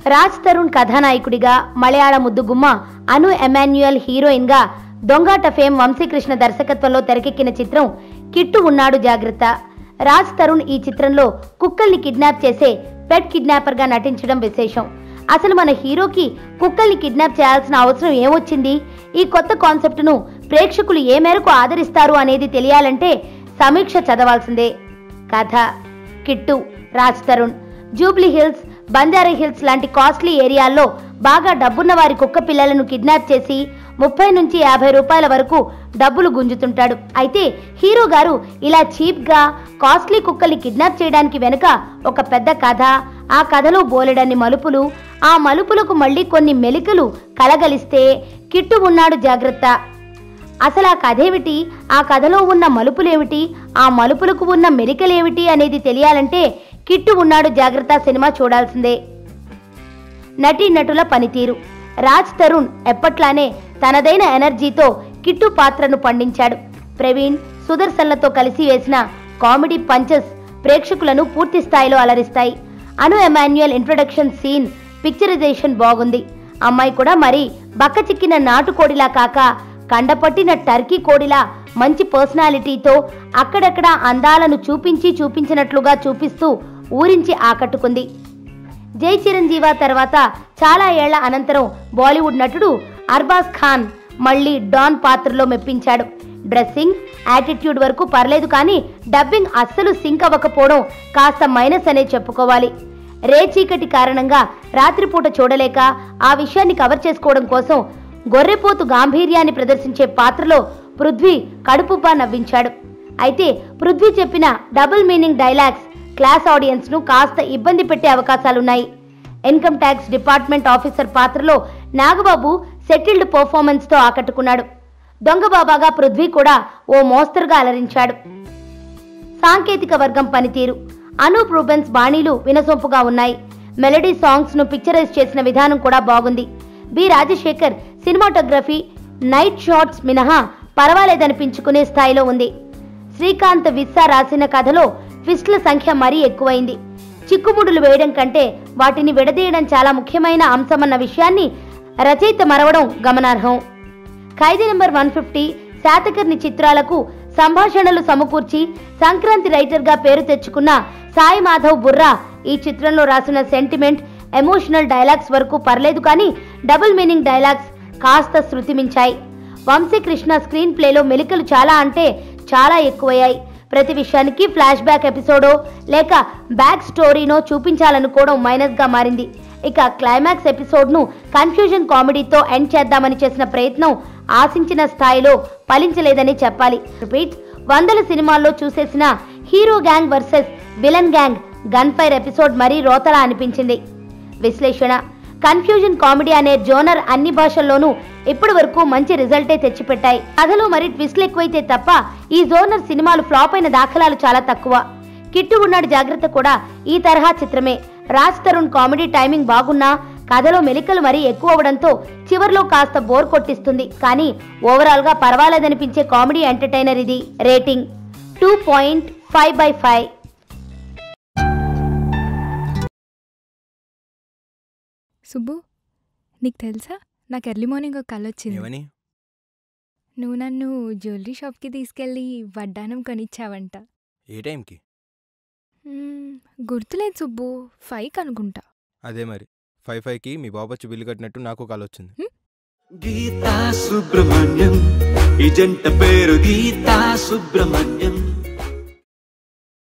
రాజ్ తరుణ్ కథానాయకుడిగా, మలయాళ ముద్దుగుమ్మ అను ఎమాన్యుయల్ హీరోయిన్గా దొంగాట ఫేమ్ వంశీకృష్ణ దర్శకత్వంలో తెరకెక్కిన చిత్రం కిట్టు ఉన్నాడు జాగ్రత్త. రాజ్ తరుణ్ ఈ చిత్రంలో కుక్కల్ని కిడ్నాప్ చేసే పెట్ కిడ్నాపర్గా నటించడం విశేషం. అసలు మన హీరోకి కుక్కల్ని కిడ్నాప్ చేయాల్సిన అవసరం ఏమొచ్చింది? ఈ కొత్త కాన్సెప్ట్ను ప్రేక్షకులు ఏ మేరకు ఆదరిస్తారు అనేది తెలియాలంటే సమీక్ష చదవాల్సిందే. కథ: కిట్టు, రాజ్ తరుణ్ జూబ్లీ హిల్స్, బంజారా హిల్స్ లాంటి కాస్ట్లీ ఏరియాల్లో బాగా డబ్బున్న వారి కుక్క పిల్లలను కిడ్నాప్ చేసి 30 నుంచి 50 రూపాయల వరకు డబ్బులు గుంజుతుంటాడు. అయితే హీరో గారు ఇలా చీప్గా కాస్ట్లీ కుక్కల్ని కిడ్నాప్ చేయడానికి వెనుక ఒక పెద్ద కథ, ఆ కథలో బోలెడన్ని మలుపులు, ఆ మలుపులకు మళ్ళీ కొన్ని మెలికలు కలగలిస్తే కిట్టు ఉన్నాడు జాగ్రత్త. అసలు ఆ కథేమిటి, ఆ కథలో ఉన్న మలుపులేమిటి, ఆ మలుపులకు ఉన్న మెలికలేమిటి అనేది తెలియాలంటే కిట్టు ఉన్నాడు జాగ్రత్త సినిమా చూడాల్సిందే. నటీనటుల పనితీరు: రాజ్ తరుణ్ ఎప్పట్లానే తనదైన ఎనర్జీతో కిట్టు పాత్రను పండించాడు. ప్రవీణ్, సుదర్శన్లతో కలిసి వేసిన కామెడీ పంచెస్ ప్రేక్షకులను పూర్తి స్థాయిలో అలరిస్తాయి. అను ఎమాన్యుయల్ ఇంట్రొడక్షన్ సీన్, పిక్చరైజేషన్ బాగుంది. అమ్మాయి కూడా మరి బక్కచిక్కిన నాటుకోడిలా కాక కండపట్టిన టర్కీ కోడిలా మంచి పర్సనాలిటీతో అక్కడక్కడ అందాలను చూపించినట్లుగా చూపిస్తూ ఊరించి ఆకట్టుకుంది. జై చిరంజీవ తర్వాత చాలా ఏళ్ల అనంతరం బాలీవుడ్ నటుడు అర్బాజ్ ఖాన్ మళ్ళీ డాన్ పాత్రలో మెప్పించాడు. డ్రెస్సింగ్, యాటిట్యూడ్ వరకు పర్లేదు, కానీ డబ్బింగ్ అస్సలు సింక్ అవ్వకపోవడం కాస్త మైనస్ అనే చెప్పుకోవాలి. రేచీకటి కారణంగా రాత్రిపూట చూడలేక ఆ విషయాన్ని కవర్ చేసుకోవడం కోసం గొర్రెపోతు గాంభీర్యాన్ని ప్రదర్శించే పాత్రలో పృథ్వీ కడుపుబ్బా నవ్వించాడు. అయితే పృథ్వీ చెప్పిన డబుల్ మీనింగ్ డైలాగ్స్ క్లాస్ ఆడియన్స్ను కాస్త ఇబ్బంది పెట్టే అవకాశాలున్నాయి. ఇన్కమ్ ట్యాక్స్ డిపార్ట్మెంట్ ఆఫీసర్ పాత్రలో నాగబాబు సెటిల్డ్ పర్ఫార్మెన్స్తో ఆకట్టుకున్నాడు. దొంగబాబాగా పృథ్వీ కూడా ఓ మోస్తరుగా అలరించాడు. సాంకేతిక వర్గం పనితీరు: అనూప్ రూబెన్స్ బాణీలు వినసొంపుగా ఉన్నాయి. మెలడీ సాంగ్స్ను పిక్చరైజ్ చేసిన విధానం కూడా బాగుంది. B Rajasekhar cinematography, night shots మినహా పర్వాలేదనిపించుకునే స్థాయిలో ఉంది. శ్రీకాంత్ విస్సా రాసిన కథలో ట్విస్ట్ల సంఖ్య మరీ ఎక్కువైంది. చిక్కుముడులు వేయడం కంటే వాటిని విడదీయడం చాలా ముఖ్యమైన అంశమన్న విషయాన్ని రచయిత మరవడం గమనార్హం. ఖైదీ నెంబర్ 150, శాతకర్ణి చిత్రాలకు సంభాషణలు సమకూర్చి సంక్రాంతి రైటర్గా పేరు తెచ్చుకున్న సాయి మాధవ్ బుర్రా ఈ చిత్రంలో రాసిన సెంటిమెంట్, ఎమోషనల్ డైలాగ్స్ వరకు పర్లేదు, కానీ డబుల్ మీనింగ్ డైలాగ్స్ కాస్త శృతిమించాయి. వంశీకృష్ణ స్క్రీన్ ప్లేలో మెలికలు చాలా అంటే చాలా ఎక్కువయ్యాయి. ప్రతి విషయానికి ఫ్లాష్ బ్యాక్ ఎపిసోడో లేక బ్యాక్ స్టోరీనో చూపించాలనుకోవడం మైనస్గా మారింది. ఇక క్లైమాక్స్ ఎపిసోడ్ను కన్ఫ్యూజన్ కామెడీతో ఎండ్ చేద్దామని చేసిన ప్రయత్నం ఆశించిన స్థాయిలో ఫలించలేదని చెప్పాలి. రిపీట్, వందల సినిమాల్లో చూసేసిన hero gang versus villain gang gun fire episode మరీ రోతలా అనిపించింది. విశ్లేషణ: కన్ఫ్యూజన్ కామెడీ అనే జోనర్ అన్ని భాషల్లోనూ ఇప్పటి వరకు మంచి రిజల్టే తెచ్చిపెట్టాయి. కథలో మరి ట్విస్ట్లు ఎక్కువైతే తప్ప ఈ జోనర్ సినిమాలు ఫ్లాప్ అయిన దాఖలాలు చాలా తక్కువ. కిట్టు ఉన్నాడు జాగ్రత్త కూడా ఈ తరహా చిత్రమే. రాజ్ తరుణ్ కామెడీ టైమింగ్ బాగున్నా కథలో మెలికలు మరీ ఎక్కువ అవడంతో చివర్లో కాస్త బోర్ కొట్టిస్తుంది. కానీ ఓవరాల్ గా పర్వాలేదనిపించే కామెడీ ఎంటర్టైనర్ ఇది. రేటింగ్ 2.5/5. సుబ్బు, నీకు తెలుసా, నాకు ఎర్లీ మార్నింగ్ ఒక కల వచ్చింది. నువ్వు నన్ను జ్యువెలరీ షాప్కి తీసుకెళ్ళి వడ్డానం కొనిచ్చావంట. ఏ టైంకి? గుర్తులేదు సుబ్బు, 5కి అనుకుంటా. అదే మరి 5:05కి మీ బాబు వచ్చి బిల్లు కట్టినట్టు నాకు కాల్ వచ్చింది. గీతా సుబ్రహ్మణ్యం, ఈ జంట పేరు గీతా సుబ్రహ్మణ్యం.